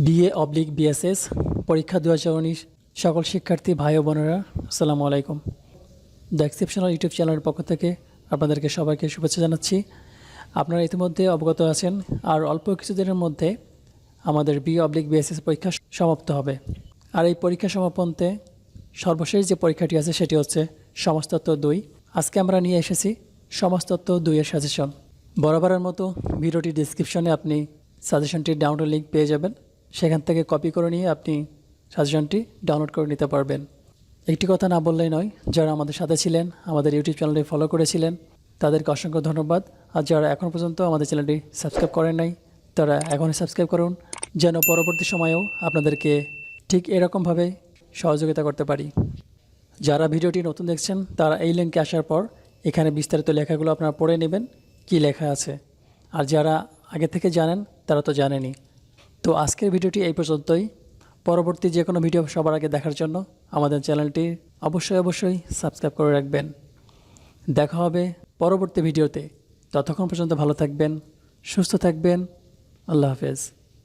BA/BSS পরীক্ষা 2019 সকল শিক্ষার্থী ভাই ও বোনেরা আসসালামু আলাইকুম। দ্য এক্সেপশনাল ইউটিউব চ্যানেলের পক্ষ থেকে আপনাদেরকে সবাইকে শুভেচ্ছা জানাচ্ছি। আপনারা ইতিমধ্যে অবগত আছেন আর অল্প কিছুদিনের মধ্যে আমাদের BA/BSS পরীক্ষা সমাপ্ত হবে। আর এই পরীক্ষা সমাপনতে সর্বশেষ যে পরীক্ষাটি আছে সেটি হচ্ছে সমাজতত্ত্ব 2। আজকে আমরা নিয়ে এসেছি সমাজতত্ত্ব 2 এর সাজেশন। বরাবরের মতো ভিডিওটির ডেসক্রিপশনে আপনি সাজেশনটির ডাউনলোড লিঙ্ক পেয়ে যাবেন। সেখান থেকে কপি করে নিয়ে আপনি সাজেশনটি ডাউনলোড করে নিতে পারবেন। একটি কথা না বললেই নয়, যারা আমাদের সাথে ছিলেন, আমাদের ইউটিউব চ্যানেলটি ফলো করেছিলেন, তাদেরকে অসংখ্য ধন্যবাদ। আর যারা এখন পর্যন্ত আমাদের চ্যানেলটি সাবস্ক্রাইব করেন নাই, তারা এখনই সাবস্ক্রাইব করুন, যেন পরবর্তী সময়েও আপনাদেরকে ঠিক এরকমভাবে সহযোগিতা করতে পারি। যারা ভিডিওটি নতুন দেখছেন তারা এই লিঙ্কে আসার পর এখানে বিস্তারিত লেখাগুলো আপনারা পড়ে নেবেন কি লেখা আছে। আর যারা আগে থেকে জানেন তারা তো জানেনই। তো আজকের ভিডিওটি এই পর্যন্তই। পরবর্তী যে কোনো ভিডিও সবার আগে দেখার জন্য আমাদের চ্যানেলটি অবশ্যই সাবস্ক্রাইব করে রাখবেন। দেখা হবে পরবর্তী ভিডিওতে। ততক্ষণ পর্যন্ত ভালো থাকবেন, সুস্থ থাকবেন। আল্লাহ হাফেজ।